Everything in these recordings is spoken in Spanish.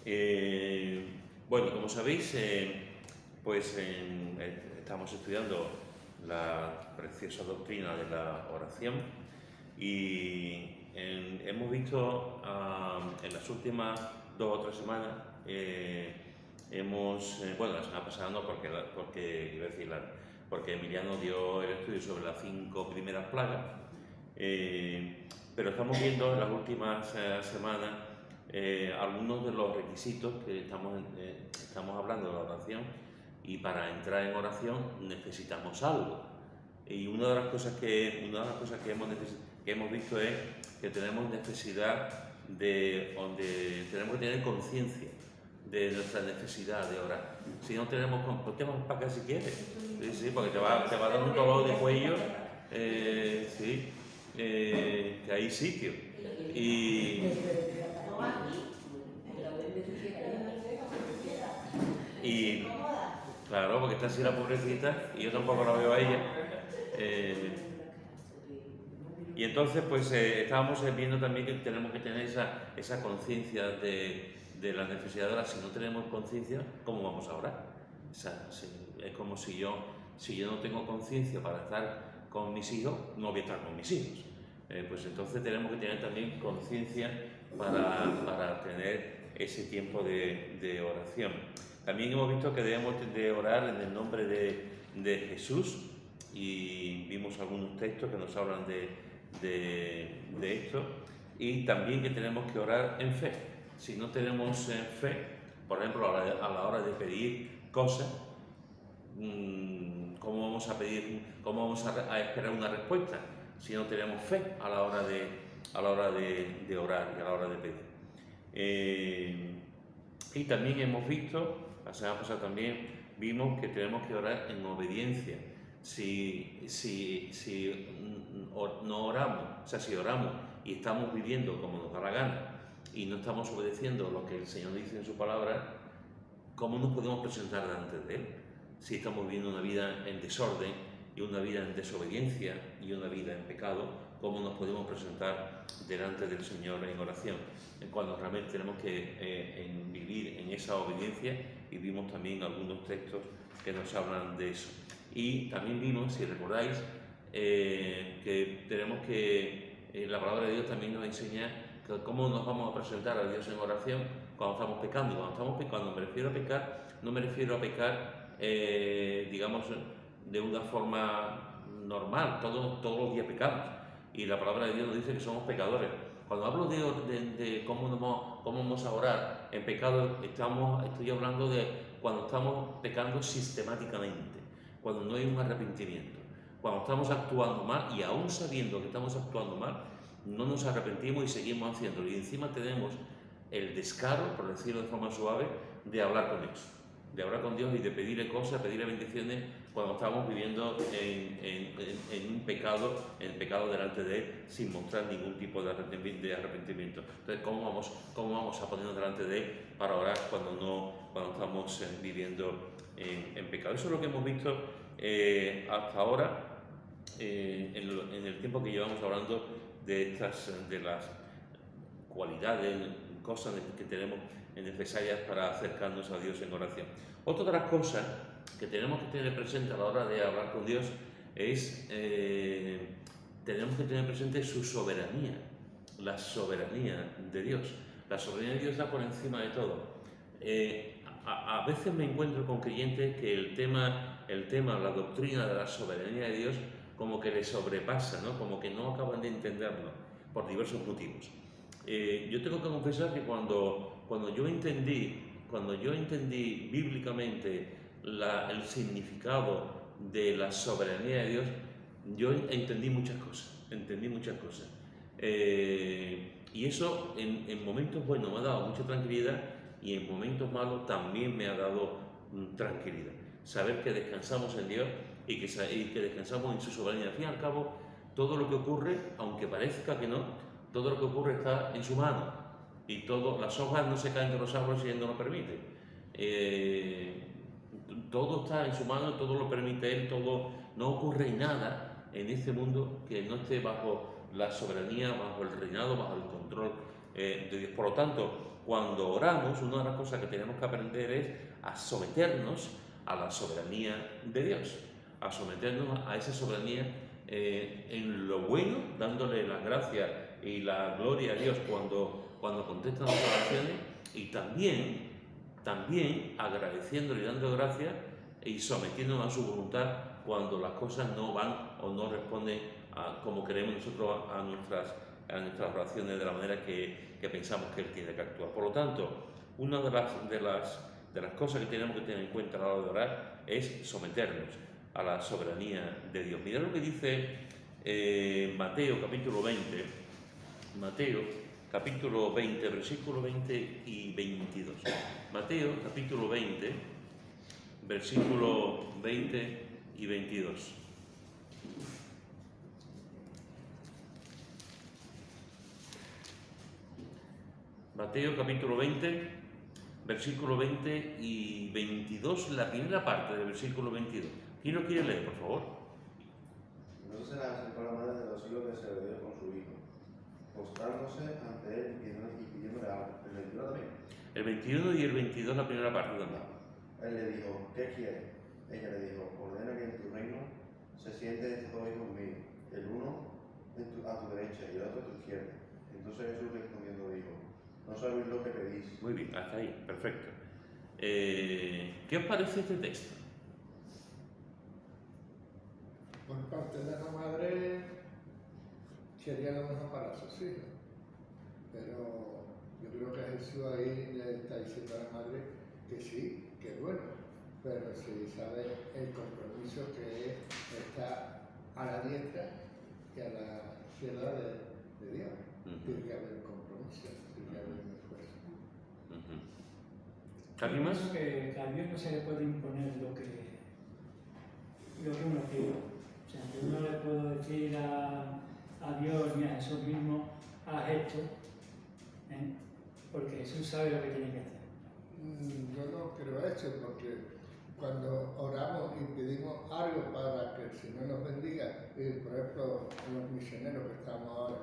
Eh, bueno, como sabéis, estamos estudiando la preciosa doctrina de la oración y hemos visto en las últimas 2 o 3 semanas, bueno, la semana pasada no, porque Emiliano dio el estudio sobre las 5 primeras plagas, pero estamos viendo en las últimas semanas algunos de los requisitos que estamos hablando de la oración, y para entrar en oración necesitamos algo. Y una de las cosas que hemos visto es que tenemos necesidad tenemos que tener conciencia de nuestra necesidad de orar. Si no tenemos, pues te vas para acá si quieres, sí, porque te va a dar un dolor de cuello, sí, que hay sitio. Y claro, porque está así la pobrecita y yo tampoco la veo a ella. Y entonces, pues estábamos viendo también que tenemos que tener esa conciencia de la necesidad de orar. Si no tenemos conciencia, ¿cómo vamos a orar? Es como si yo no tengo conciencia para estar con mis hijos, no voy a estar con mis hijos. Pues entonces tenemos que tener también conciencia para tener ese tiempo de oración. También hemos visto que debemos de orar en el nombre de Jesús, y vimos algunos textos que nos hablan de esto, y también que tenemos que orar en fe. Si no tenemos fe, por ejemplo, a la hora de pedir cosas, ¿cómo vamos a pedir, cómo vamos a esperar una respuesta si no tenemos fe a la hora de orar y a la hora de pedir? Y también hemos visto, la semana pasada también vimos que tenemos que orar en obediencia. Si no oramos, o sea, si oramos y estamos viviendo como nos da la gana y no estamos obedeciendo lo que el Señor dice en su palabra, ¿cómo nos podemos presentar delante de Él? Si estamos viviendo una vida en desorden y una vida en desobediencia y una vida en pecado, ¿cómo nos podemos presentar delante del Señor en oración? Cuando realmente tenemos que vivir en esa obediencia, y vimos también algunos textos que nos hablan de eso. Y también vimos, si recordáis, que tenemos la palabra de Dios también nos enseña cómo nos vamos a presentar a Dios en oración cuando estamos pecando. Cuando me refiero a pecar, no me refiero a pecar, digamos, de una forma normal. Todos los días pecamos, y la palabra de Dios nos dice que somos pecadores. Cuando hablo de cómo vamos a orar en pecado, estoy hablando de cuando estamos pecando sistemáticamente, cuando no hay un arrepentimiento, cuando estamos actuando mal, y aún sabiendo que estamos actuando mal, no nos arrepentimos y seguimos haciéndolo. Y encima tenemos el descaro, por decirlo de forma suave, de hablar con Dios, y de pedirle cosas, pedirle bendiciones, cuando estamos viviendo en un pecado, delante de Él, sin mostrar ningún tipo de arrepentimiento. Entonces, ¿cómo vamos a ponernos delante de Él para orar cuando estamos viviendo en pecado? Eso es lo que hemos visto hasta ahora, en el tiempo que llevamos hablando de las cualidades, cosas que tenemos necesarias para acercarnos a Dios en oración. Otra de las cosas que tenemos que tener presente a la hora de hablar con Dios es, tenemos que tener presente su soberanía, la soberanía de Dios. La soberanía de Dios está por encima de todo. A veces me encuentro con creyentes que el tema, la doctrina de la soberanía de Dios, como que les sobrepasa, ¿no? Como que no acaban de entenderlo, por diversos motivos. Yo tengo que confesar que cuando yo entendí bíblicamente el significado de la soberanía de Dios, yo entendí muchas cosas. Y eso en momentos buenos me ha dado mucha tranquilidad, y en momentos malos también me ha dado tranquilidad. Saber que descansamos en Dios y que descansamos en su soberanía. Al fin y al cabo, todo lo que ocurre, aunque parezca que no, todo lo que ocurre está en su mano, y las hojas no se caen de los árboles si Él no lo permite. Todo está en su mano, todo lo permite Él, no ocurre nada en este mundo que no esté bajo la soberanía, bajo el reinado, bajo el control de Dios. Por lo tanto, cuando oramos, una de las cosas que tenemos que aprender es a someternos a la soberanía de Dios, a someternos a esa soberanía en lo bueno, dándole las gracias y la gloria a Dios cuando contesta nuestras oraciones, y también agradeciéndole y dando gracias y sometiéndonos a su voluntad cuando las cosas no van o no responden como queremos nosotros a nuestras oraciones de la manera que pensamos que Él tiene que actuar. Por lo tanto, una de las cosas que tenemos que tener en cuenta a la hora de orar es someternos a la soberanía de Dios. Mirad lo que dice Mateo capítulo 20, Mateo capítulo 20, versículo 20 y 22. Mateo capítulo 20, versículo 20 y 22. Mateo capítulo 20, versículo 20 y 22, la primera parte del versículo 22. ¿Quién lo quiere leer, por favor? Entonces se le acercó la madre de los hijos que se le dio con su hijo, postrándose ante él y pidiéndole algo. ¿El 21 también? El 21 y el 22, la primera parte también. Él le dijo, ¿qué quiere? Ella le dijo, ordena que en tu reino se sienten estos dos hijos míos, el uno a tu derecha y el otro a tu izquierda. Entonces Jesús respondiendo dijo, no sabéis lo que pedís. Muy bien, hasta ahí, perfecto. ¿Qué os parece este texto? Por parte de la madre, quería lo mejor para sus hijos, pero yo creo que Jesús ahí le está diciendo a la madre que sí, que es bueno, pero si sabe el compromiso que es estar a la diestra y a la izquierda de Dios. Tiene que haber compromiso, tiene que haber un esfuerzo. ¿Alguien más? Yo creo que a Dios no se le puede imponer lo que uno pide. O sea, que uno le puede decir a Dios ni a Jesús mismo, haz esto, porque Jesús sabe lo que tiene que hacer. Yo no creo eso, porque cuando oramos y pedimos algo para que el Señor nos bendiga, por ejemplo, los misioneros que estamos ahora,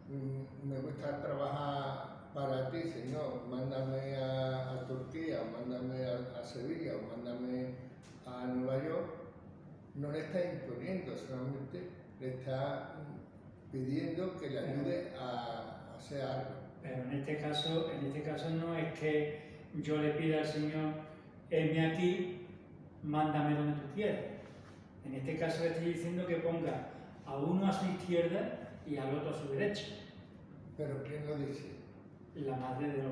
me gusta trabajar para ti, Señor, mándame a Turquía, o mándame a Sevilla, o mándame a Nueva York. No le está imponiendo, solamente le está pidiendo que le ayude a hacer algo. Pero en este caso no es que yo le pida al Señor, heme aquí, mándame donde tú quieras. En este caso le estoy diciendo que ponga a uno a su izquierda y al otro a su derecha. ¿Pero quién lo dice? La madre de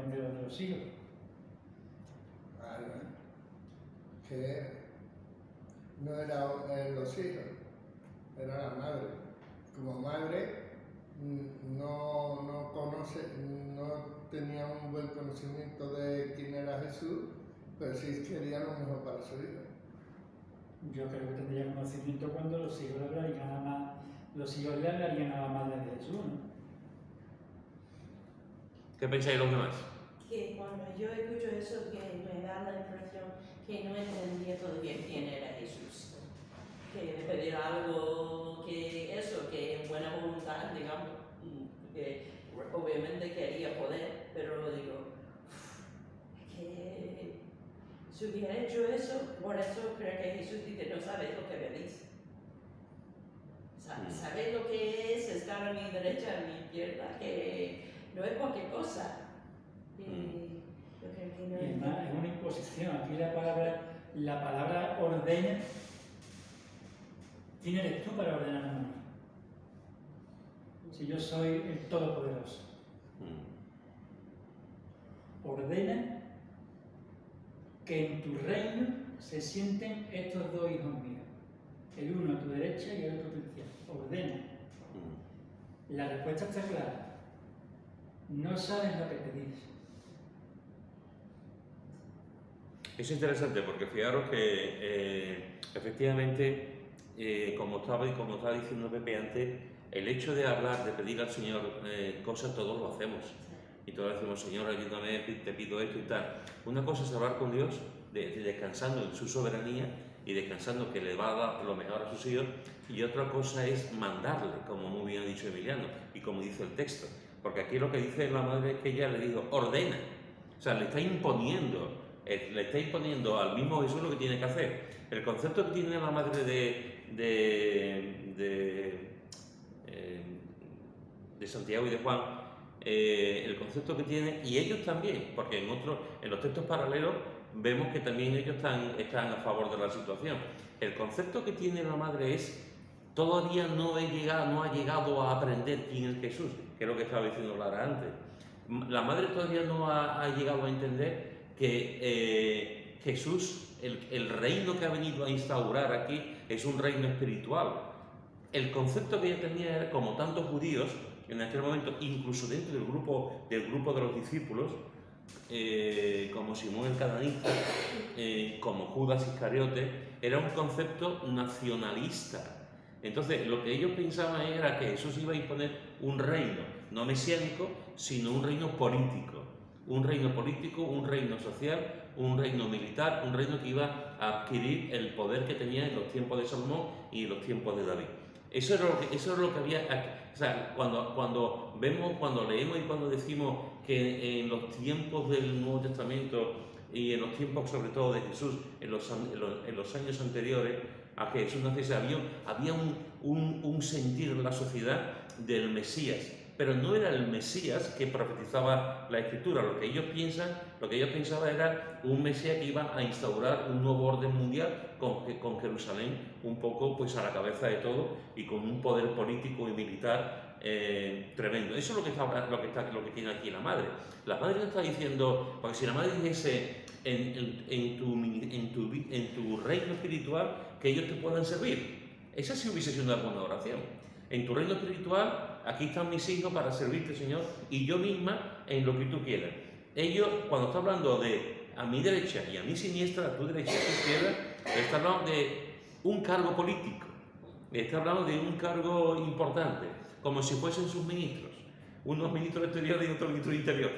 los hijos. Vale. Que no eran los hijos, era la madre. Como madre no conoce, no tenía un buen conocimiento de quién era Jesús, pero sí quería lo mejor para su hijo. Yo creo que tendría conocimiento cuando los hijos le hablarían a la madre de Jesús, ¿no? ¿Qué pensáis los demás? Que cuando yo escucho eso, que me da la impresión que no entendía todavía quién era Jesús. Que de pedir algo, que en buena voluntad, digamos, que obviamente quería poder, pero lo digo, que si hubiera hecho eso, por eso creo que Jesús dice, no sabéis lo que pedís. ¿Sabéis lo que es estar a mi derecha, a mi izquierda? Que no es cualquier cosa. Yo creo que no Y además es una imposición. Aquí la palabra ordena, ¿quién eres tú para ordenar a mí? Si yo soy el Todopoderoso. Ordena que en tu reino se sienten estos dos hijos míos. El uno a tu derecha y el otro a tu izquierda. Ordena. La respuesta está clara. No sabes lo que pedís. Es interesante porque fijaros que efectivamente, como estaba diciendo Pepe antes, el hecho de hablar, de pedir al Señor cosas, todos lo hacemos. Y todos decimos, Señor, ayúdame, te pido esto y tal. Una cosa es hablar con Dios, descansando en su soberanía y descansando que le va a dar lo mejor a sus hijos. Y otra cosa es mandarle, como muy bien ha dicho Emiliano y como dice el texto. Porque aquí lo que dice la madre es que ella le dijo, ordena. O sea, le está imponiendo al mismo Jesús lo que tiene que hacer. El concepto que tiene la madre de Santiago y de Juan, el concepto que tiene, y ellos también, porque en los textos paralelos vemos que también ellos están a favor de la situación. El concepto que tiene la madre es: todavía no ha llegado a aprender quién es Jesús, que es lo que estaba diciendo Lara antes. La madre todavía no ha llegado a entender que Jesús, el reino que ha venido a instaurar aquí, es un reino espiritual. El concepto que ella tenía era, como tantos judíos en aquel momento, incluso dentro del grupo de los discípulos, como Simón el Cananita, como Judas Iscariote, era un concepto nacionalista. Entonces, lo que ellos pensaban era que Jesús iba a imponer un reino, no mesiánico, sino un reino político. Un reino político, un reino social, un reino militar, un reino que iba a adquirir el poder que tenía en los tiempos de Salomón y en los tiempos de David. Eso era lo que había. O sea, cuando leemos y cuando decimos que en los tiempos del Nuevo Testamento y en los tiempos sobre todo de Jesús, en los años anteriores a que Jesús naciese, había un sentir en la sociedad del Mesías, pero no era el Mesías que profetizaba la Escritura. Lo que ellos pensaban era un Mesías que iba a instaurar un nuevo orden mundial con Jerusalén un poco pues a la cabeza de todo y con un poder político y militar tremendo. Eso es lo que tiene aquí la madre. La madre no está diciendo, porque si la madre dijese en tu reino espiritual que ellos te puedan servir, esa sí hubiese sido una buena oración. En tu reino espiritual, aquí están mis hijos para servirte, Señor, y yo misma en lo que tú quieras. Ellos, cuando está hablando de a mi derecha y a mi siniestra, a tu derecha y a tu izquierda, está hablando de un cargo político, está hablando de un cargo importante, como si fuesen sus ministros, unos ministros exteriores y otros ministros interior,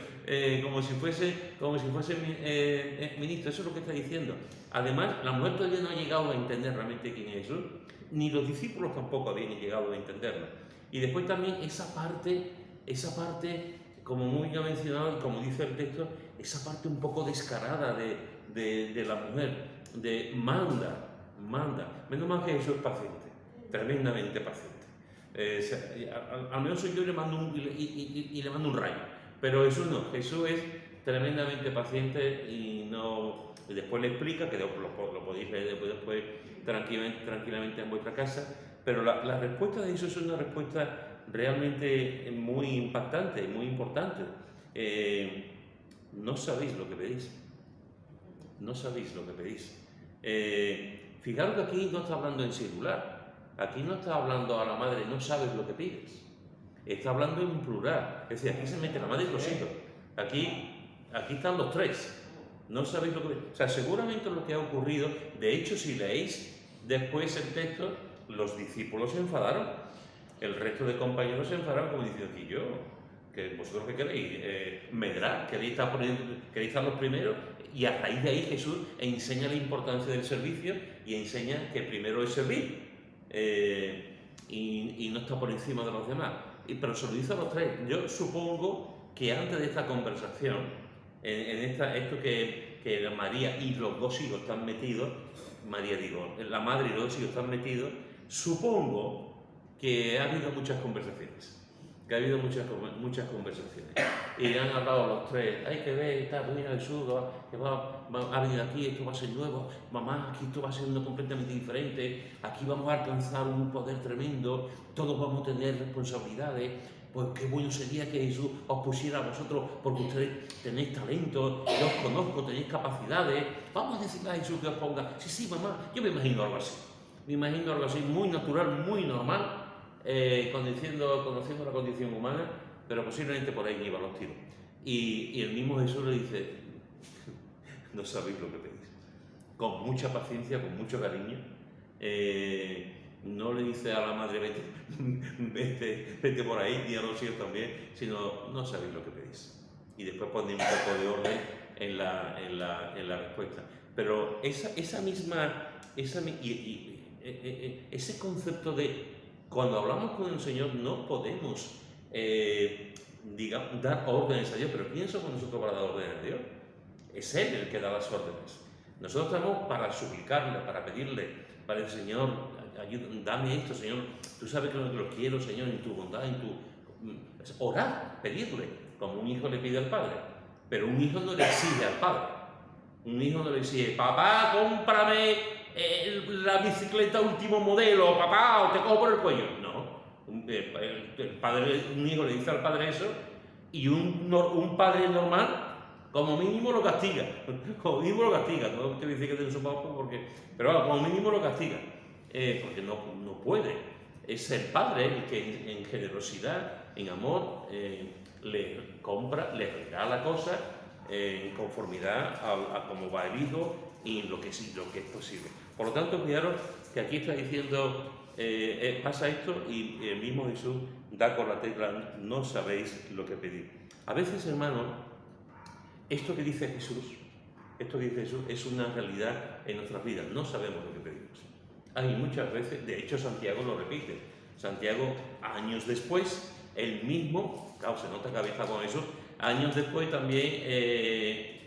como si fuesen ministros. Eso es lo que está diciendo. Además, la mujer todavía no ha llegado a entender realmente quién es Jesús, ni los discípulos tampoco habían llegado a entenderlo. Y después también esa parte, como muy bien mencionado y como dice el texto, esa parte un poco descarada de la mujer, de manda. Menos mal que Jesús es paciente, tremendamente paciente. Al menos yo le mando le mando un rayo, pero Jesús no. Jesús es tremendamente paciente y después le explica, que lo podéis leer después tranquilamente en vuestra casa, pero la respuesta de Jesús es una respuesta realmente muy impactante, muy importante. No sabéis lo que pedís. No sabéis lo que pedís. Fijaros que aquí no está hablando en singular. Aquí no está hablando a la madre, no sabes lo que pides. Está hablando en plural. Es decir, aquí se mete la madre y los hijos. Aquí están los tres. No sabéis lo que pedís. O sea, seguramente lo que ha ocurrido, de hecho, si leéis después el texto, los discípulos se enfadaron. El resto de compañeros se enfadaron como diciendo: ¿y yo? ¿Que vosotros qué queréis? ¿Medrar? ¿Queréis estar los primeros? Y a raíz de ahí Jesús enseña la importancia del servicio y enseña que primero es servir y no está por encima de los demás. Pero se lo dice a los tres. Yo supongo que antes de esta conversación, esto que María y los dos hijos están metidos, la madre y los dos hijos están metidos, supongo que ha habido muchas conversaciones. Y han hablado los tres: hay que ver, está venido Jesús, que ha venido aquí, esto va a ser nuevo, mamá, aquí esto va a ser uno completamente diferente, aquí vamos a alcanzar un poder tremendo, todos vamos a tener responsabilidades. Pues qué bueno sería que Jesús os pusiera a vosotros, porque ustedes tenéis talento, yo os conozco, tenéis capacidades. Vamos a decirle a Jesús que os ponga. Sí, mamá, yo me imagino algo así. Me imagino algo así, muy natural, muy normal, conociendo la condición humana, pero posiblemente por ahí iban los tiros. Y el mismo Jesús le dice: no sabéis lo que pedís. Con mucha paciencia, con mucho cariño. No le dice a la madre: vete por ahí, di a los hijos también, sino: no sabéis lo que pedís. Y después pone un poco de orden en la respuesta. Pero ese concepto de cuando hablamos con el Señor no podemos digamos, dar órdenes a Dios. Pero ¿quién somos nosotros para dar órdenes a Dios? Es Él el que da las órdenes. Nosotros estamos para suplicarle, para pedirle, para decir, Señor, dame esto, Señor, tú sabes que lo quiero, Señor, en tu bondad, en tu... Orar, pedirle, como un hijo le pide al padre. Pero un hijo no le exige al padre. Un hijo no le exige, papá, cómprame la bicicleta último modelo, papá, o te cojo por el cuello. No, un hijo le dice al padre eso, y un padre normal, como mínimo lo castiga. Como mínimo lo castiga. No te dice que te sopa porque... Pero bueno, como mínimo lo castiga. Porque no puede. Es el padre el que en generosidad, en amor, le compra, le regala cosas en conformidad a cómo va el hijo y lo que es posible. Por lo tanto, fijaros que aquí está diciendo, pasa esto y el mismo Jesús da con la tecla, no sabéis lo que pedís. A veces, hermanos, esto que dice Jesús es una realidad en nuestras vidas, no sabemos lo que pedimos. Hay muchas veces, de hecho Santiago lo repite, Santiago años después, él mismo, claro, se nota que había estado con eso, años después también,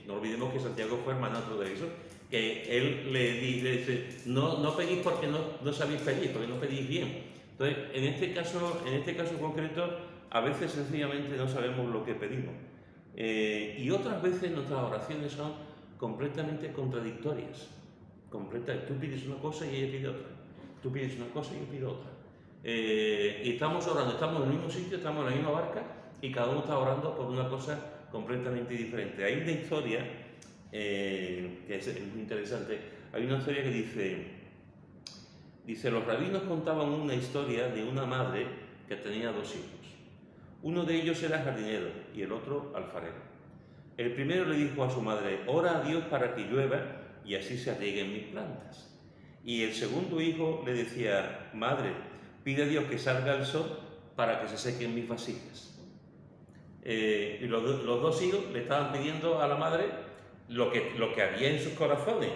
no olvidemos que Santiago fue hermanastro de eso, que él le dice, no pedís porque no sabéis pedir, porque no pedís bien. Entonces, en este caso concreto, a veces sencillamente no sabemos lo que pedimos. Y otras veces nuestras oraciones son completamente contradictorias. Tú pides una cosa y ella pide otra. Tú pides una cosa y yo pido otra. Y estamos orando, estamos en el mismo sitio, estamos en la misma barca y cada uno está orando por una cosa completamente diferente. Hay una historia que es muy interesante. Hay una historia que dice, los rabinos contaban una historia de una madre que tenía 2 hijos. Uno de ellos era jardinero y el otro alfarero. El primero le dijo a su madre, ora a Dios para que llueva y así se rieguen mis plantas. Y el segundo hijo le decía, madre, pide a Dios que salga el sol para que se sequen mis vasijas. Y los 2 hijos le estaban pidiendo a la madre lo que había en sus corazones,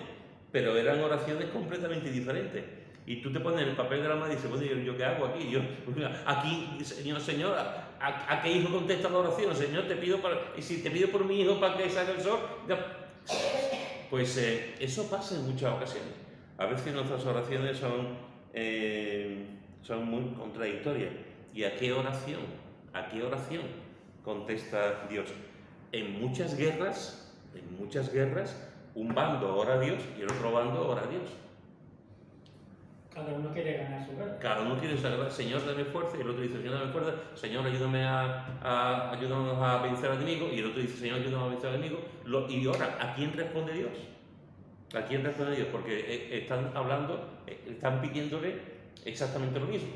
pero eran oraciones completamente diferentes. Y tú te pones en el papel de la madre y dices, bueno, ¿yo qué hago aquí? Aquí, señora, ¿a qué hijo contesta la oración? Señor, y si te pido por mi hijo para que salga el sol, pues eso pasa en muchas ocasiones. A veces nuestras oraciones son muy contradictorias. ¿Y a qué oración contesta Dios? En muchas guerras, un bando ora a Dios y el otro bando ora a Dios. Cada uno quiere ganar su guerra. Cada uno quiere saber, Señor, dame fuerza, y el otro dice, Señor, dame fuerza, Señor, ayúdame a vencer al enemigo, y el otro dice, Señor, ayúdame a vencer al enemigo. Y ahora, ¿a quién responde Dios? ¿A quién responde Dios? Porque están pidiéndole exactamente lo mismo.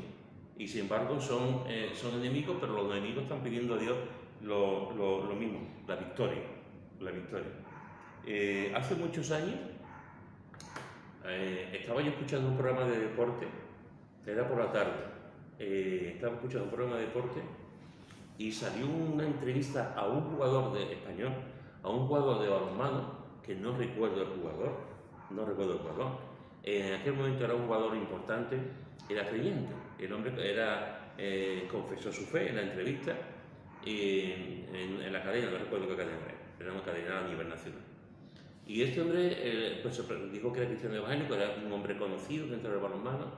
Y sin embargo son enemigos, pero los enemigos están pidiendo a Dios lo mismo, la victoria. Hace muchos años estaba yo escuchando un programa de deporte, era por la tarde, estaba escuchando un programa de deporte y salió una entrevista a un jugador español, a un jugador de balonmano, que no recuerdo el jugador. En aquel momento era un jugador importante, era creyente, el hombre confesó su fe en la entrevista en la cadena, no recuerdo qué cadena era una cadena a nivel nacional. Y este hombre dijo que era cristiano evangélico, era un hombre conocido dentro del balonmano.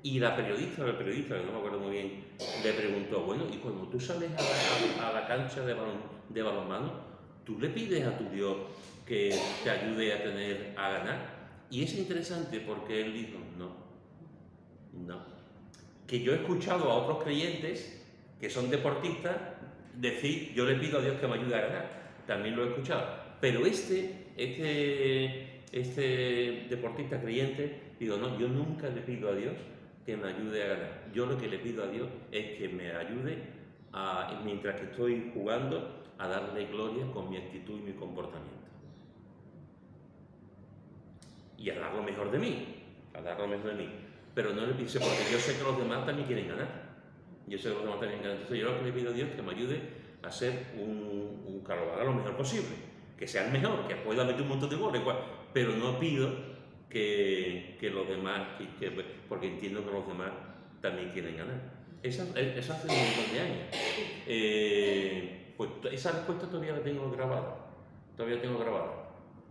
Y la periodista, que no me acuerdo muy bien, le preguntó, bueno, y cuando tú sales a la cancha de balonmano, ¿tú le pides a tu Dios que te ayude a ganar? Y es interesante porque él dijo, no. Que yo he escuchado a otros creyentes que son deportistas decir, yo le pido a Dios que me ayude a ganar. También lo he escuchado. Pero este deportista creyente, digo, no, yo nunca le pido a Dios que me ayude a ganar. Yo lo que le pido a Dios es que me ayude, mientras que estoy jugando, a darle gloria con mi actitud y mi comportamiento. Y a dar lo mejor de mí, Pero no le pido, porque yo sé que los demás también quieren ganar. Entonces yo lo que le pido a Dios es que me ayude a ser que lo haga lo mejor posible. Que sea el mejor, que pueda meter un montón de goles, pero no pido que los demás, porque entiendo que los demás también quieren ganar. Eso hace un montón de años. Pues esa respuesta todavía la tengo grabada.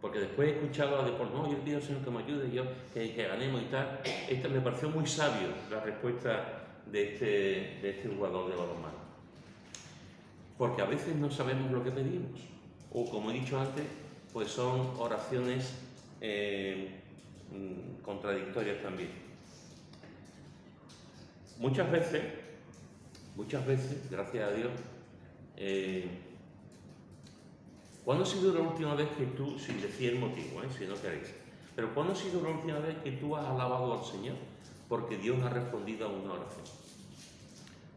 Porque después he escuchado después, no, yo pido al Señor que me ayude, que ganemos y tal. Esta me pareció muy sabio la respuesta de este jugador de balonmano. Porque a veces no sabemos lo que pedimos. O como he dicho antes, pues son oraciones contradictorias también. Muchas veces, gracias a Dios, ¿cuándo ha sido la última vez que tú, sin decir el motivo, si no queréis, pero cuándo ha sido la última vez que tú has alabado al Señor porque Dios ha respondido a una oración?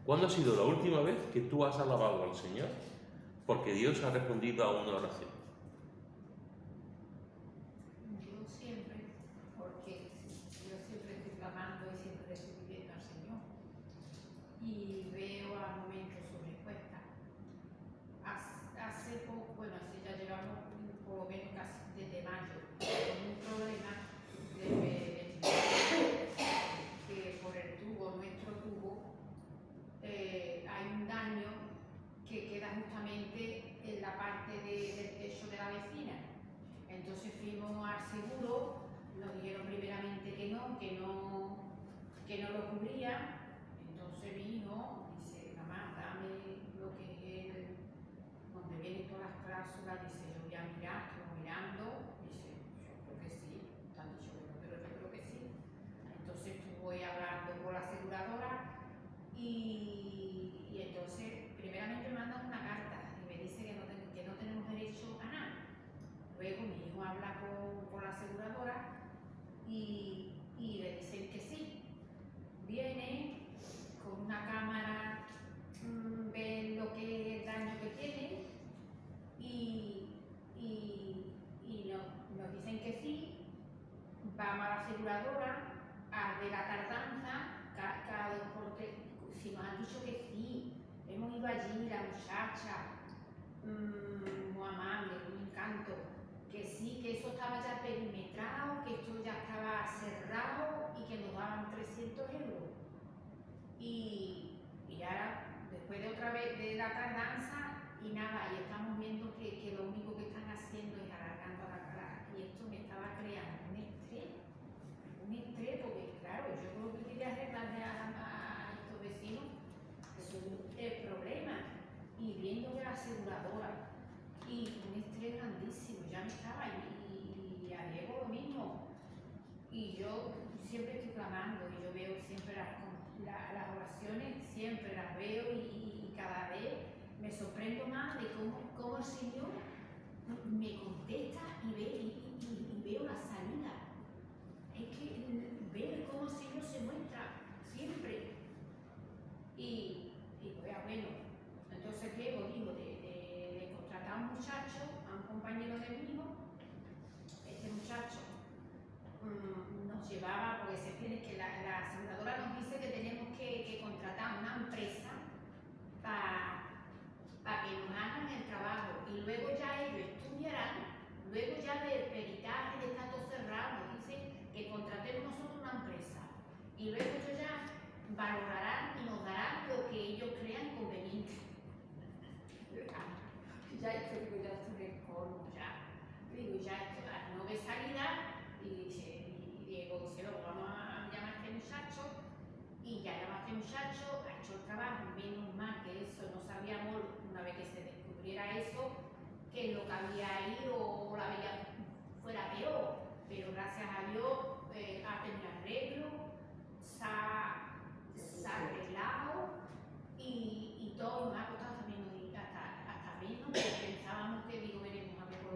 ¿Cuándo ha sido la última vez que tú has alabado al Señor porque Dios ha respondido a una oración? Yo siempre, porque yo siempre estoy clamando y siempre estoy pidiendo al Señor. Y veo a momentos su respuesta. Hace poco, bueno, así ya llevamos por lo menos casi desde mayo, con un problema que por el tubo, nuestro tubo, hay un daño que queda justamente en la parte del techo de la vecina. Entonces fuimos al seguro, nos dijeron primeramente que no lo cubría. Entonces mi hijo dice, mamá, dame lo que es donde vienen todas las cláusulas. Dice, yo voy a mirar, estoy mirando. Dice, yo creo que sí. Te han dicho que no, pero yo creo que sí. Entonces estuve hablando con la aseguradora y entonces primeramente me mandan una carta y me dice que no tenemos derecho a nada. Luego mi hijo habla con la aseguradora y le dicen que sí. Viene con una cámara, ven lo que es el daño que tiene y nos dicen que sí. Vamos a la aseguradora a ver la tardanza, cada 2 por 3. Si nos han dicho que sí, hemos ido allí, la muchacha, muy amable, un encanto, que sí, que eso estaba ya perimetrado, que esto ya estaba cerrado y que nos daban 300 euros. Y ahora, después de otra vez de la tardanza y nada, y estamos viendo que lo único que están haciendo es alargando la cara. Y esto me estaba creando un estrés, porque claro, yo creo que quería arreglarle a estos vecinos el problema. Y viendo que la aseguradora, y un estrés grandísimo, ya me estaba, y a Diego lo mismo. Y yo siempre estoy clamando, y yo veo siempre las oraciones, siempre las veo, y cada vez me sorprendo más de cómo el Señor me contesta y veo la salida. Es que veo cómo el Señor se muestra siempre. Y bueno, entonces Diego dijo de contratar a un muchacho, a un compañero de mi hijo. Este muchacho nos llevaba, porque se tiene que la aseguradora nos dice que tenemos que contratar una empresa para que nos hagan el trabajo y luego ya ellos estudiarán, luego ya del peritaje de está todo cerrado, nos dicen que contratemos nosotros una empresa y luego ellos ya valorarán y nos darán lo que ellos crean conveniente. Ya esto digo, ya esto es colmo, ya digo, ya esto no ve salida. Y Diego dice, luego vamos a llamar a este muchacho, y ya llama a este muchacho, ha hecho el trabajo, menos mal que eso no sabíamos, una vez que se descubriera eso, que lo que había ahí o la veía fuera peor, pero gracias a Dios ha tenido arreglo, se ha arreglado y todo nos ha costado también hasta menos, porque pensábamos que digo, veremos a ver por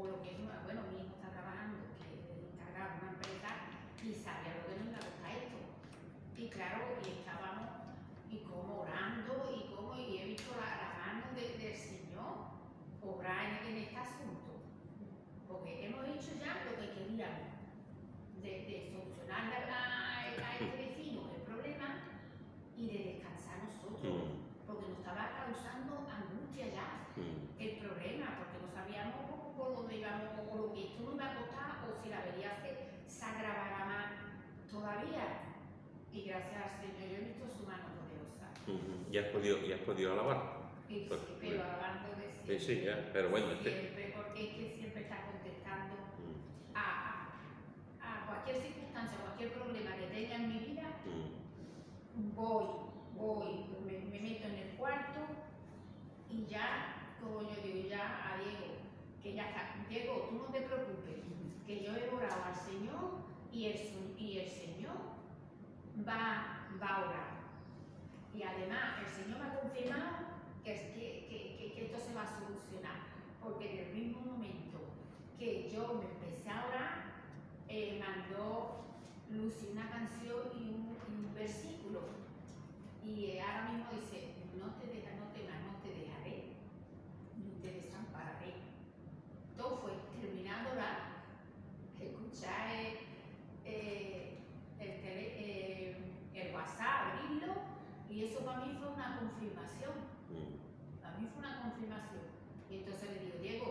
lo que es, bueno, mi hijo está trabajando, que encargaba una empresa y sabía lo que nos iba a costar esto. Y claro, y estábamos y como orando y he visto la mano del Señor obrar en este asunto, porque hemos dicho ya lo que queríamos de solucionar a este vecino el problema y de descansar nosotros, porque nos estaba causando angustia ya el problema, porque no sabíamos por dónde íbamos o lo que esto nos iba a costar o si la avería se agravara más todavía. Y gracias al Señor yo he visto su mano poderosa. Ya has podido alabar. Y Pues, sí, pero hablando de sí, ya, pero bueno, siempre, porque es que siempre está contestando a cualquier circunstancia, cualquier problema que tenga en mi vida, voy, me meto en el cuarto y ya, como yo digo, ya a Diego, que ya está, Diego, tú no te preocupes, que yo he orado al Señor y el Señor va a orar. Y además el Señor me ha confirmado que esto se va a solucionar, porque en el mismo momento que yo me empecé a orar, mandó Lucy una canción y un versículo, y ahora mismo dice, no te dejaré, ni te desampararé. Todo fue terminando orar, escuchar el WhatsApp, abrirlo, y eso para mí fue una confirmación. Para mí fue una confirmación. Y entonces le digo, Diego,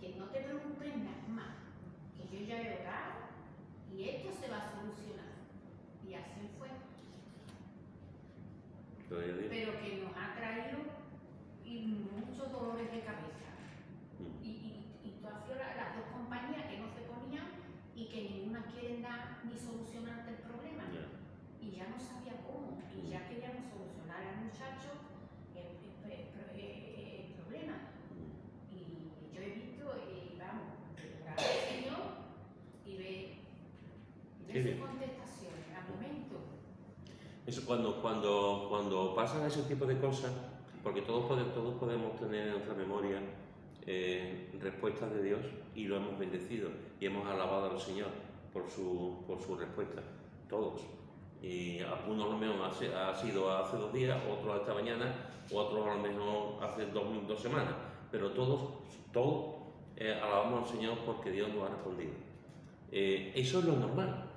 que no te preocupes nada más, que yo ya he orado y esto se va a solucionar. Y así fue. Pero que nos ha traído muchos dolores de cabeza. Y tú has sido las dos compañías que no se ponían y que ninguna quieren dar ni solucionarte el problema. Y ya no sabía cómo. Y ya queríamos solucionar al muchacho el problema. Y yo he visto, vamos, orar al Señor y ver sus contestaciones al momento. Eso cuando pasan ese tipo de cosas, porque todos podemos tener en nuestra memoria respuestas de Dios y lo hemos bendecido y hemos alabado al Señor por su respuesta, todos. Y algunos a lo mejor ha sido hace 2 días, otros esta mañana, otros a lo mejor hace 2 semanas, pero todos alabamos al Señor porque Dios nos ha respondido. Eso es lo normal.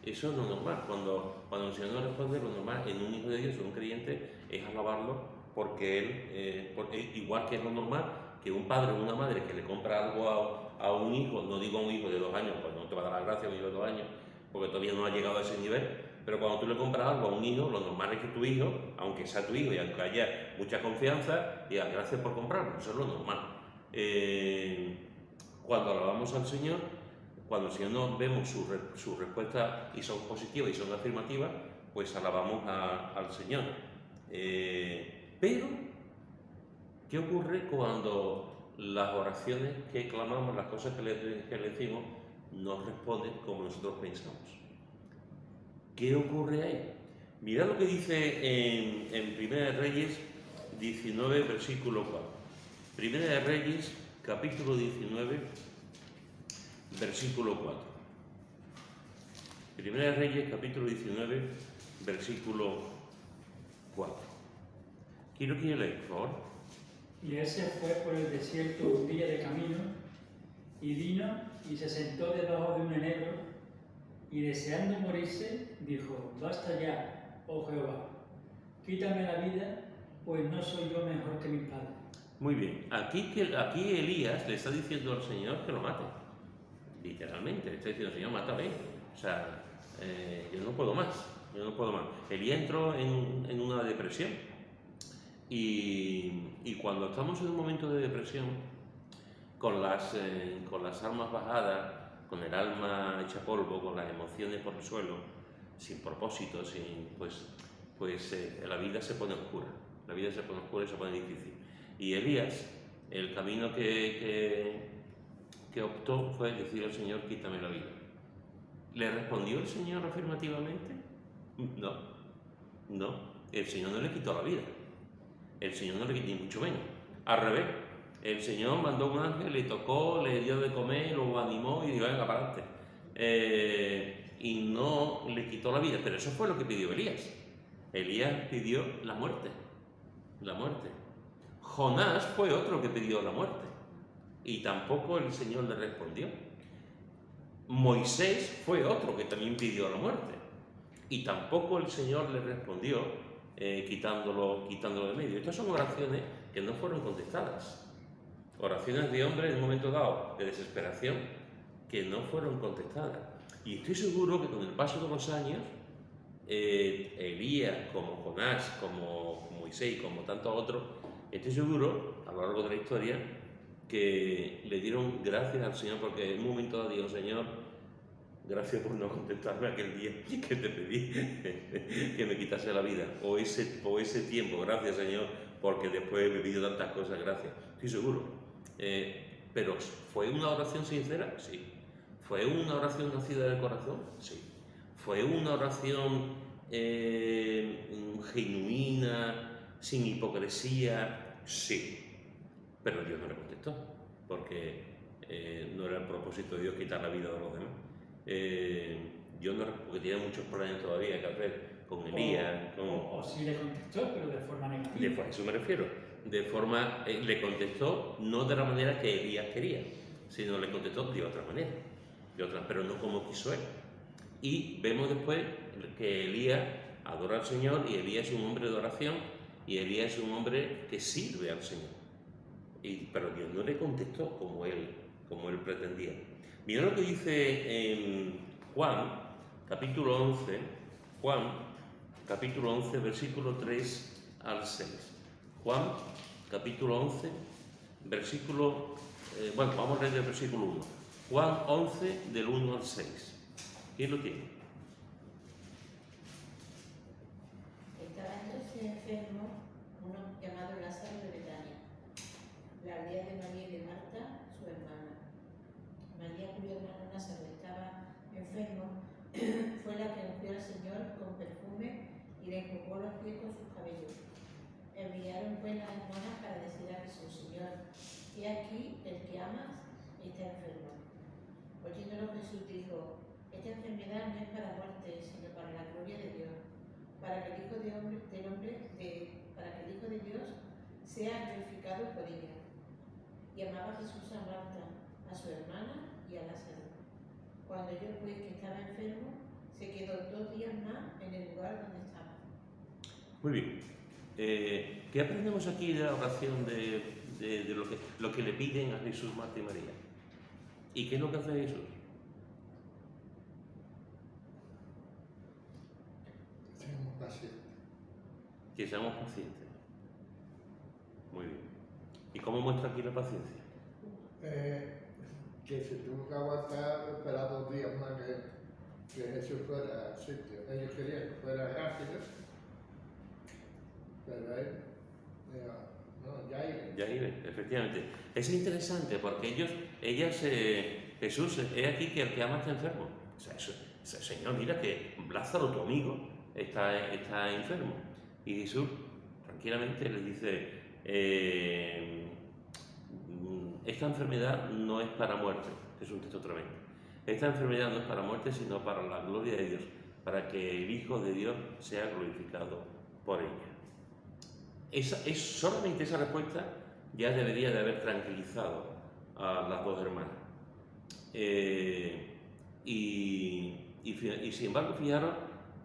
Eso es lo normal. Cuando el Señor nos responde, lo normal en un hijo de Dios, en un creyente, es alabarlo porque Él, igual que es lo normal, que un padre o una madre que le compra algo a un hijo, no digo a un hijo de 2 años, pues no te va a dar la gracia a un hijo de 2 años, porque todavía no ha llegado a ese nivel, pero cuando tú le compras algo a un hijo, lo normal es que tu hijo, aunque sea tu hijo y aunque haya mucha confianza, diga gracias por comprarlo, eso es lo normal. Cuando alabamos al Señor, cuando el Señor nos vemos sus respuestas y son positivas y son afirmativas, pues alabamos al Señor. Pero, ¿qué ocurre cuando las oraciones que clamamos, las cosas que le decimos, no responden como nosotros pensamos? ¿Qué ocurre ahí? Mirad lo que dice en Primera de Reyes 19, versículo 4. Primera de Reyes, capítulo 19, versículo 4. Primera de Reyes, capítulo 19, versículo 4. Quiero que leáis, por favor. Y él se fue por el desierto un día de camino, y vino y se sentó debajo de un enebro, y deseando morirse, dijo, basta ya, oh Jehová, quítame la vida, pues no soy yo mejor que mi padre. Muy bien, aquí Elías le está diciendo al Señor que lo mate. Literalmente, le está diciendo, Señor, mátame. O sea, yo no puedo más. Elías entró en una depresión. Y cuando estamos en un momento de depresión, con las almas bajadas, con el alma hecha polvo, con las emociones por el suelo, sin propósito, la vida se pone oscura. La vida se pone oscura y se pone difícil. Y Elías, el camino que optó fue decir al Señor, quítame la vida. ¿Le respondió el Señor afirmativamente? No. El Señor no le quitó la vida. El Señor no le quitó, ni mucho menos. Al revés, el Señor mandó un ángel, le tocó, le dio de comer, lo animó y dijo, venga, para adelante. Y no le quitó la vida, pero eso fue lo que pidió Elías. Elías pidió la muerte. Jonás fue otro que pidió la muerte y tampoco el Señor le respondió. Moisés fue otro que también pidió la muerte y tampoco el Señor le respondió quitándolo de medio. Estas son oraciones que no fueron contestadas. Oraciones de hombres en un momento dado de desesperación que no fueron contestadas. Y estoy seguro que con el paso de los años Elías, como Jonás, como Moisés, como tantos otros, estoy seguro, a lo largo de la historia, que le dieron gracias al Señor, porque en un momento dado dijo: Señor, gracias por no contestarme aquel día que te pedí que me quitase la vida, o ese tiempo, gracias Señor, porque después he vivido tantas cosas, gracias. Estoy seguro. Pero ¿fue una oración sincera? Sí. ¿Fue una oración nacida del corazón? Sí. ¿Fue una oración genuina, sin hipocresía? Sí. Pero Dios no le contestó, porque no era el propósito de Dios quitar la vida de los demás. Dios no, porque tiene muchos problemas todavía que hacer con Elías. O sí le contestó, pero de forma negativa. A eso me refiero. Le contestó no de la manera que Elías quería, sino le contestó de otra manera, pero no como quiso él. Y vemos después que Elías adora al Señor, y Elías es un hombre de oración, y Elías es un hombre que sirve al Señor. Pero Dios no le contestó como él pretendía. Mira lo que dice en Juan, capítulo 11, versículo 3 al 6. Juan, capítulo 11, versículo... vamos a leer el versículo 1. Juan 11, del 1 al 6. ¿Quién lo tiene? Estaba entonces enfermo uno llamado Lázaro de Betania, la aldea de María y de Marta, su hermana. María, cuyo hermano Lázaro estaba enfermo, fue la que ungió al Señor con perfume y le enjugó los pies con sus cabellos. Enviaron pues las hermanas para decir a Jesús: Señor, he aquí el que amas está enfermo. Oyéndolo, Jesús dijo: esta enfermedad no es para muerte, sino para la gloria de Dios, para que el Hijo de Dios sea glorificado por ella. Y amaba Jesús a Marta, a su hermana y a Lázaro. Cuando oyó pues que estaba enfermo, se quedó 2 días más en el lugar donde estaba. Muy bien. ¿Qué aprendemos aquí de la oración de lo que le piden a Jesús, Marta y María? ¿Y qué es lo que hace Jesús? Seamos pacientes. Que seamos pacientes. Muy bien. ¿Y cómo muestra aquí la paciencia? Que se tuvo que aguantar, esperar 2 días más que Jesús fuera al sitio. Ellos querían que fuera rápido, pero él dijo: no, ya iré. Ya iré, efectivamente. Es interesante porque Jesús, es aquí que el que ama está enfermo. O sea, Señor, mira que Lázaro, tu amigo, está enfermo. Y Jesús tranquilamente le dice: esta enfermedad no es para muerte. Es un texto tremendo. Esta enfermedad no es para muerte, sino para la gloria de Dios, para que el Hijo de Dios sea glorificado por ella. Solamente esa respuesta ya debería de haber tranquilizado a las dos hermanas. Y sin embargo, fijaros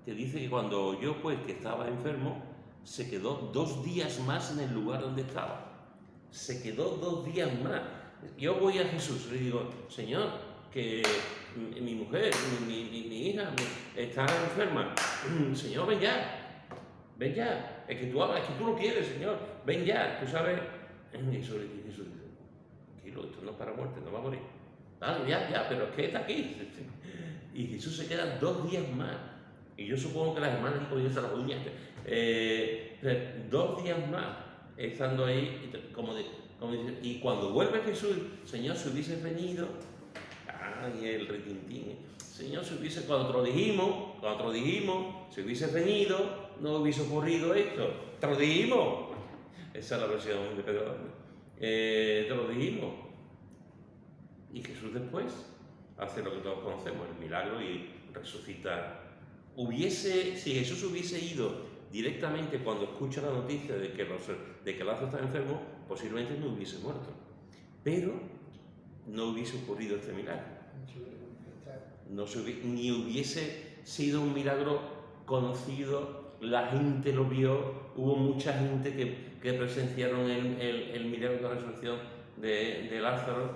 que dice que cuando oyó pues que estaba enfermo, se quedó 2 días más en el lugar donde estaba. Se quedó 2 días más. Yo voy a Jesús y le digo: Señor, que mi mujer, mi hija está enferma. Señor, ven ya. Ven ya. Es que tú lo quieres, Señor. Ven ya. Tú sabes. Y Jesús dice: tranquilo, esto no es para muerte, no va a morir. Vale, ya, pero es que está aquí. Y Jesús se queda 2 días más. Y yo supongo que las hermanas dijo: yo se las uñas. 2 días más estando ahí, como dice, y cuando vuelve Jesús: Señor, si hubiese venido, y el retintín, Señor, cuando te lo dijimos, si hubiese venido, no hubiese ocurrido esto, te lo dijimos. Esa es la versión de Pedro. Te lo dijimos. Y Jesús después hace lo que todos conocemos, el milagro, y resucita. Si Jesús hubiese ido directamente cuando escucha la noticia de que Lázaro está enfermo, posiblemente no hubiese muerto. Pero no hubiese ocurrido este milagro. Ni hubiese sido un milagro conocido, la gente lo vio, hubo mucha gente que presenciaron el milagro de la resurrección de Lázaro,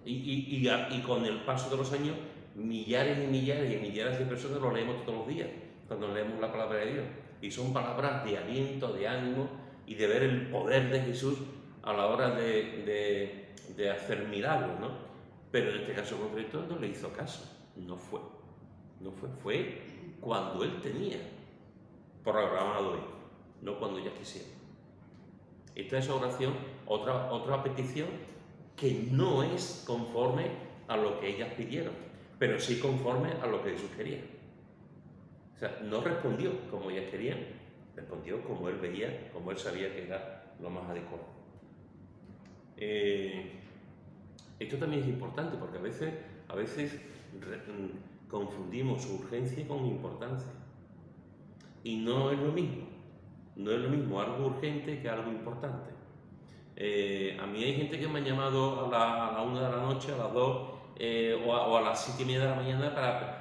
y con el paso de los años, millares y millares y millares de personas lo leemos todos los días. cuando leemos la palabra de Dios. Y son palabras de aliento, de ánimo y de ver el poder de Jesús a la hora de hacer milagros, ¿no? Pero en este caso concreto no le hizo caso, no fue. Fue cuando él tenía programado ir, no cuando ella quisiera. Esta es oración, otra petición que no es conforme a lo que ellas pidieron, pero sí conforme a lo que Jesús quería. O sea, no respondió como ellas querían, respondió como él veía, como él sabía que era lo más adecuado. Esto también es importante porque a veces confundimos urgencia con importancia. Y no es lo mismo algo urgente que algo importante. A mí hay gente que me ha llamado a la 1 de la noche, a las 2 o a las 7:30 de la mañana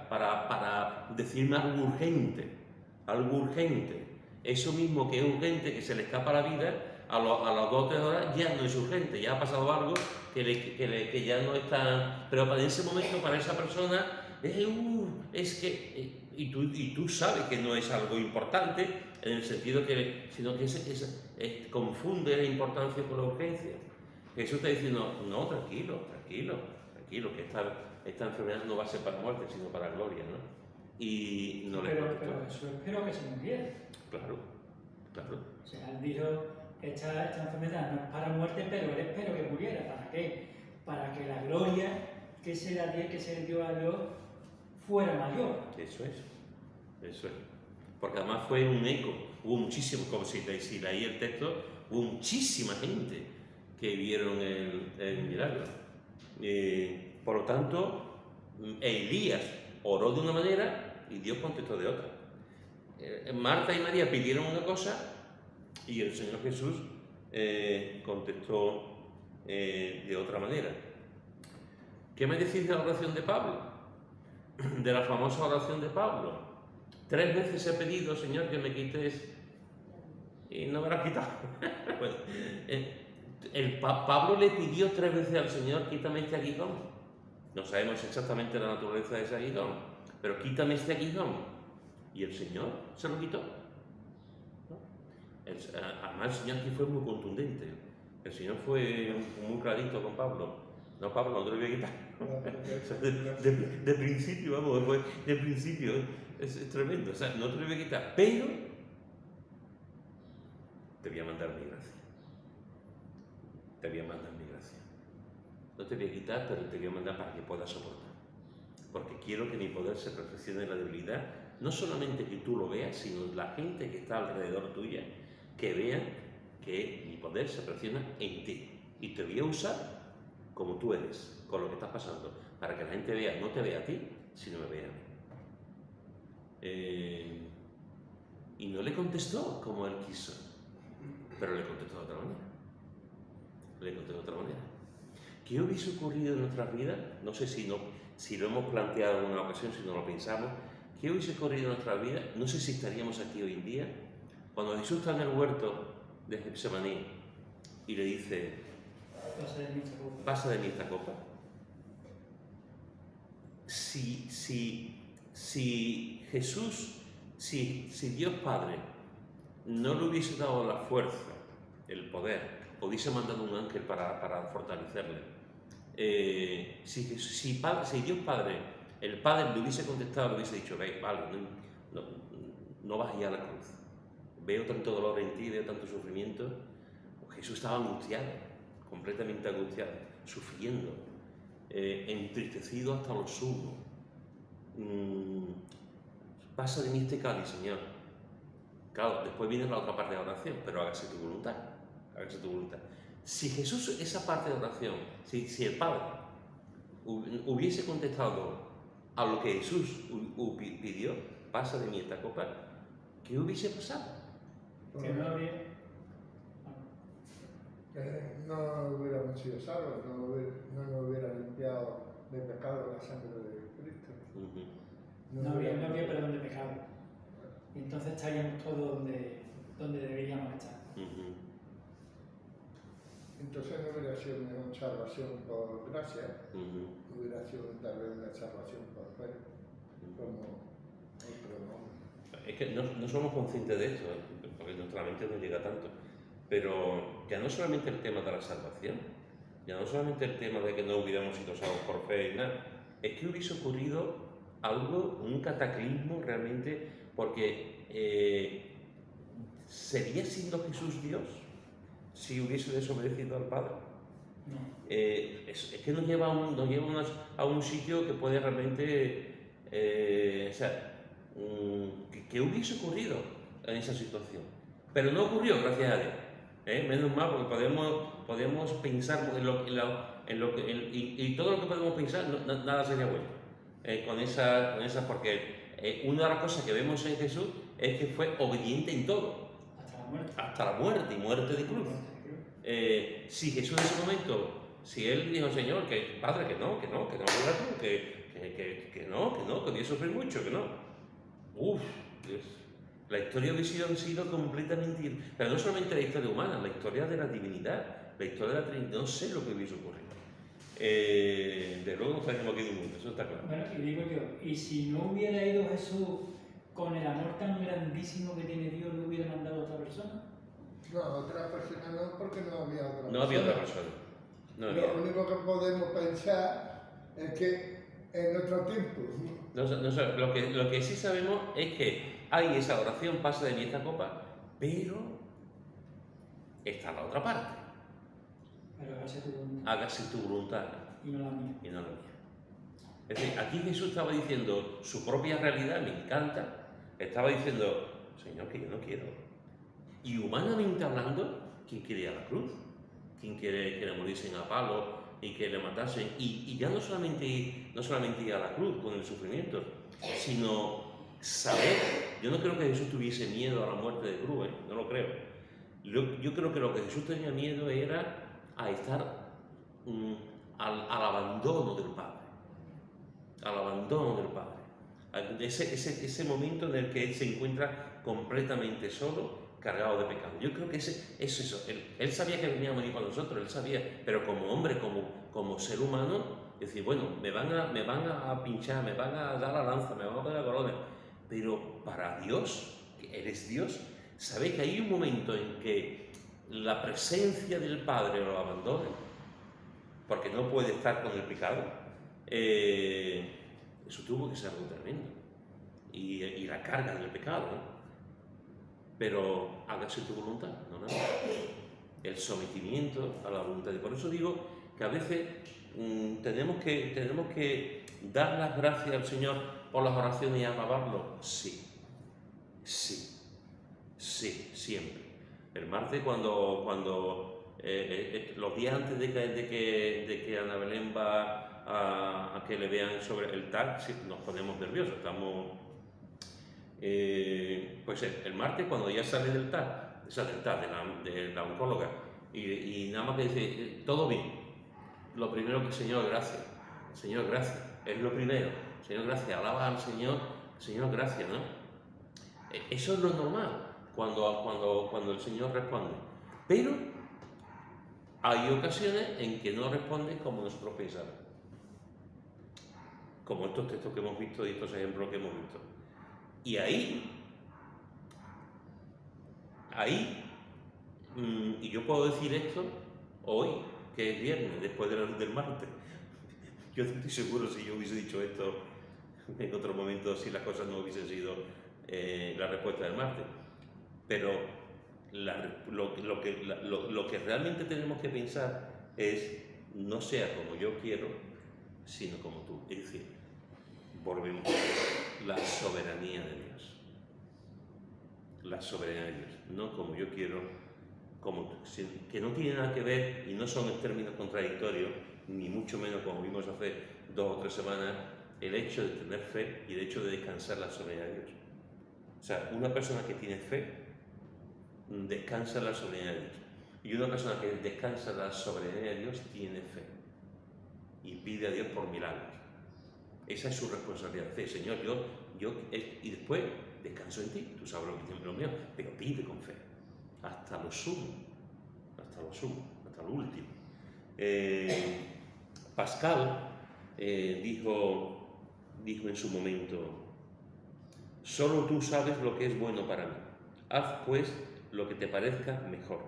para decirme algo urgente. Eso mismo que es urgente, que se le escapa la vida, a las 2 o 3 horas ya no es urgente, ya ha pasado algo que ya no está. Pero para ese momento, para esa persona, es que. Y tú sabes que no es algo importante, en el sentido sino que confunde la importancia con la urgencia. Jesús está diciendo, no, tranquilo, que esta enfermedad no va a ser para muerte, sino para gloria, ¿no? Y no le contestó. Pero Jesús esperó que se muriera. Claro. O sea, él dijo, esta enfermedad no es para muerte, pero él espero que muriera. ¿Para qué? Para que la gloria que se le dio a Dios fuera mayor. Eso es. Porque además fue un eco, hubo muchísimo, como si leí el texto, hubo muchísima gente que vieron el milagro. Por lo tanto, Elías oró de una manera y Dios contestó de otra. Marta y María pidieron una cosa y el Señor Jesús contestó de otra manera. ¿Qué me decís de la oración de Pablo? De la famosa oración de Pablo. 3 veces he pedido, Señor, que me quites y no me lo has quitado. Pues, Pablo le pidió 3 veces al Señor, quítame este aguijón. No sabemos exactamente la naturaleza de ese aguijón, pero quítame este aguijón. Y el Señor se lo quitó. Además, el Señor aquí fue muy contundente. El Señor fue muy clarito con Pablo. No, Pablo, no te lo voy a quitar. De principio, vamos, de principio, es tremendo. O sea, no te lo voy a quitar, pero te voy a mandar mi gracia. No te voy a quitar, pero te voy a mandar para que puedas soportar. Porque quiero que mi poder se perfeccione en la debilidad. No solamente que tú lo veas, sino la gente que está alrededor tuya, que vean que mi poder se perfecciona en ti. Y te voy a usar como tú eres, con lo que estás pasando, para que la gente vea, no te vea a ti, sino me vea a mí. Y no le contestó como él quiso, pero le contestó de otra manera. ¿Qué hubiese ocurrido en nuestras vidas? No sé si lo hemos planteado en una ocasión, si no lo pensamos. ¿Qué hubiese ocurrido en nuestras vidas? No sé si estaríamos aquí hoy en día, cuando Jesús está en el huerto de Getsemaní y le dice, pasa de mí esta copa. Si Jesús, si Dios Padre no le hubiese dado la fuerza, el poder, hubiese mandado un ángel para fortalecerle, si Dios Padre, el Padre le hubiese contestado, le hubiese dicho, vale, no vas a ir a la cruz, veo tanto dolor en ti, veo tanto sufrimiento. Jesús estaba angustiado, completamente angustiado, sufriendo, entristecido hasta lo sumo. Pasa de mí este cáliz, Señor. Claro, después viene la otra parte de la oración, pero hágase tu voluntad. Si Jesús, esa parte de oración, si el Padre hubiese contestado a lo que Jesús pidió, pasa de mí esta copa, ¿qué hubiese pasado? Que no había... no hubiéramos sido salvos, no nos hubiera limpiado de pecado la sangre de Cristo. No había perdón de pecado. Y entonces estaríamos todos donde deberíamos estar. Entonces no hubiera sido una salvación por gracia, hubiera sido tal vez una salvación por fe, como otro nombre. Es que no somos conscientes de esto, porque nuestra mente no llega tanto. Pero ya no solamente el tema de la salvación, ya no solamente el tema de que no hubiéramos sido salvos por fe y nada, es que hubiese ocurrido algo, un cataclismo realmente, porque ¿sería siendo Jesús Dios si hubiese desobedecido al Padre? No. Es que nos lleva a un sitio que puede realmente, o sea, que hubiese ocurrido en esa situación. Pero no ocurrió, gracias a Dios. Menos mal, porque podemos pensar y todo lo que podemos pensar, nada sería bueno. Con esa, porque una de las cosas que vemos en Jesús es que fue obediente en todo. Hasta la muerte. Hasta la muerte, y muerte de cruz. Si Jesús en ese momento, si él dijo, Señor, que Padre, que no, que no voy a sufrir mucho, que no. Dios. La historia hubiese sido completamente, pero no solamente la historia humana, la historia de la divinidad, la historia de la Trinidad, no sé lo que hubiese ocurrido. De luego no estaríamos aquí en el mundo, eso está claro. Bueno, y digo yo, y si no hubiera ido Jesús con el amor tan grandísimo que tiene Dios, ¿le hubiera mandado a otra persona? No, otra persona no, porque no había otra persona. No había otra persona. No había. Lo único que podemos pensar es que en otro tiempo. Lo que sí sabemos es que hay esa oración, pasa de mí esta copa, pero está la otra parte. Pero hágase tu voluntad. Hágase tu voluntad Y no la mía. y no la mía. Es decir, aquí Jesús estaba diciendo su propia realidad, me encanta, estaba diciendo, Señor, que yo no quiero. Y humanamente hablando, ¿quién quiere ir a la cruz? ¿Quién quiere morirse en a palo y que le matasen? Y ya no solamente ir a la cruz con el sufrimiento, sino saber. Yo no creo que Jesús tuviese miedo a la muerte de cruz, no lo creo. Yo creo que lo que Jesús tenía miedo era a estar al abandono del Padre. Al abandono del Padre. Ese momento en el que Él se encuentra completamente solo, cargado de pecado. Yo creo que es eso. Él sabía que venía a morir para nosotros, él sabía, pero como hombre, como ser humano, decir, bueno, me van a pinchar, me van a dar la lanza, me van a poner la corona, pero para Dios, que eres Dios, sabe que hay un momento en que la presencia del Padre lo abandona, porque no puede estar con el pecado. Eso tuvo que ser algo tremendo. Y la carga del pecado, ¿no? Pero hágase tu voluntad, no nada. El sometimiento a la voluntad. Y por eso digo que a veces tenemos que dar las gracias al Señor por las oraciones y alabarlo. Sí, siempre. El martes cuando los días antes de que Ana Belén va a que le vean sobre el TAC, sí, nos ponemos nerviosos, estamos... pues el martes cuando ya sale del TAC, de la oncóloga, y nada más que dice, todo bien, lo primero que, Señor, gracias, es lo primero, Señor, gracias, alaba al Señor, gracias, ¿no? Eso es lo normal cuando el Señor responde, pero hay ocasiones en que no responde como nosotros pensamos, como estos textos que hemos visto y estos ejemplos que hemos visto. Y ahí, y yo puedo decir esto hoy, que es viernes, después del martes. Yo no estoy seguro si yo hubiese dicho esto en otro momento, si las cosas no hubiesen sido la respuesta del martes. Pero lo que realmente tenemos que pensar es, no sea como yo quiero, sino como tú. Es decir, volvemos a la soberanía de Dios. La soberanía de Dios. No como yo quiero, como tú. Que no tiene nada que ver, y no son en términos contradictorios, ni mucho menos como vimos hace 2 o 3 semanas, el hecho de tener fe y el hecho de descansar la soberanía de Dios. O sea, una persona que tiene fe descansa en la soberanía de Dios. Y una persona que descansa en la soberanía de Dios tiene fe. Y pide a Dios por milagros. Esa es su responsabilidad. Dice, Señor, y después descanso en ti, tú sabes lo que tiene lo mío, pero pide con fe, hasta lo sumo, hasta lo último. Pascal dijo en su momento, Solo tú sabes lo que es bueno para mí. Haz pues lo que te parezca mejor.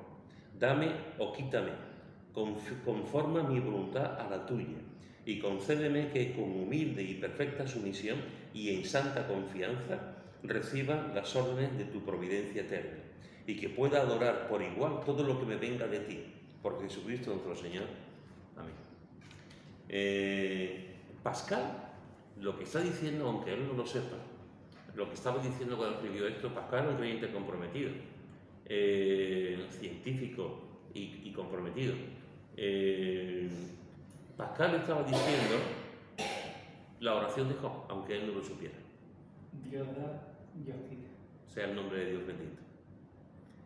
Dame o quítame, conforma mi voluntad a la tuya, y concédeme que con humilde y perfecta sumisión y en santa confianza reciba las órdenes de tu providencia eterna, y que pueda adorar por igual todo lo que me venga de ti, por Jesucristo nuestro Señor. Amén. Pascal, lo que está diciendo, aunque él no lo sepa, lo que estaba diciendo cuando escribió esto, Pascal era un creyente comprometido, científico y comprometido. Pascal estaba diciendo la oración de Job, aunque él no lo supiera. Dios da, Dios quita. Sea el nombre de Dios bendito.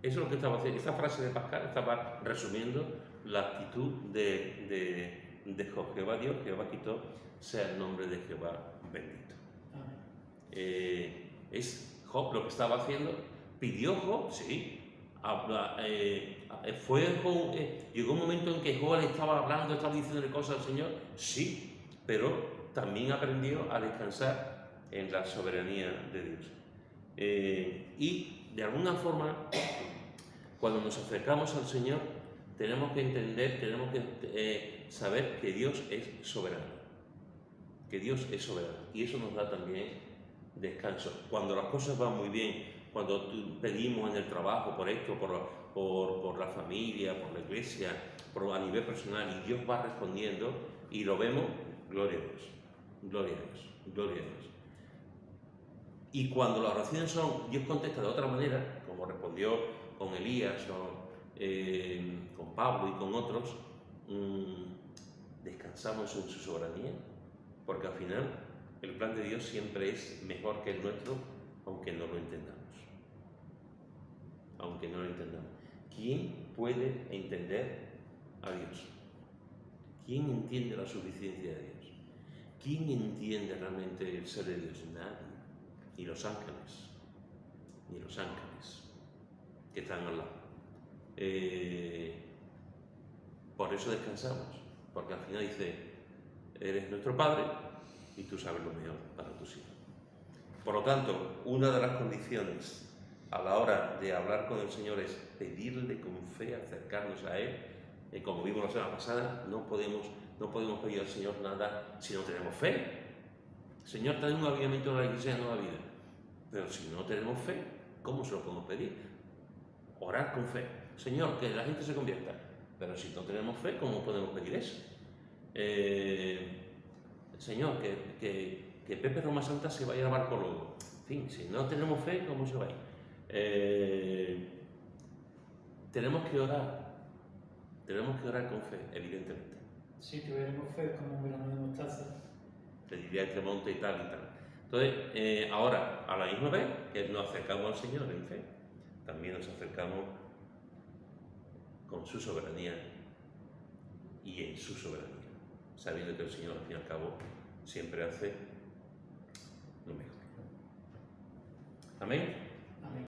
Eso es lo que estaba haciendo. Esta frase de Pascal estaba resumiendo la actitud de Job. Jehová Dios, Jehová quitó, sea el nombre de Jehová bendito. Es Job lo que estaba haciendo. Pidió Job, sí. Llegó un momento en que Job le estaba hablando, estaba diciéndole cosas al Señor, sí, pero también aprendió a descansar en la soberanía de Dios. Y de alguna forma, cuando nos acercamos al Señor, tenemos que entender, tenemos que saber que Dios es soberano. Que Dios es soberano. Y eso nos da también descanso. Cuando las cosas van muy bien, cuando pedimos en el trabajo por esto, por la familia, por la iglesia, a nivel personal, y Dios va respondiendo y lo vemos, gloria a Dios, gloria a Dios, gloria a Dios. Y cuando las oraciones son, Dios contesta de otra manera, como respondió con Elías o con Pablo y con otros, descansamos en su soberanía, porque al final el plan de Dios siempre es mejor que el nuestro, aunque no lo entendamos. Aunque no lo entendamos. ¿Quién puede entender a Dios? ¿Quién entiende la suficiencia de Dios? ¿Quién entiende realmente el ser de Dios? Nadie. Ni los ángeles. Ni los ángeles que están al lado. Por eso descansamos. Porque al final dice, eres nuestro Padre y tú sabes lo mejor para tus hijos. Por lo tanto, una de las condiciones a la hora de hablar con el Señor es pedirle con fe, acercarnos a Él. Como vimos la semana pasada, no podemos pedir al Señor nada si no tenemos fe. Señor, trae un avivamiento en la iglesia de Nueva Vida. Pero si no tenemos fe, ¿cómo se lo podemos pedir? Orar con fe. Señor, que la gente se convierta. Pero si no tenemos fe, ¿cómo podemos pedir eso? Señor, que Pepe Roma Santa se vaya a Barco Lobo. En fin, si no tenemos fe, ¿cómo se va a ir? Tenemos que orar con fe, evidentemente. Si tuviéramos fe como un grano de mostaza. Te diría este monte y tal y tal. Entonces, ahora, a la misma vez que nos acercamos al Señor en fe, también nos acercamos con su soberanía y en su soberanía, sabiendo que el Señor, al fin y al cabo, siempre hace lo mejor. Amén.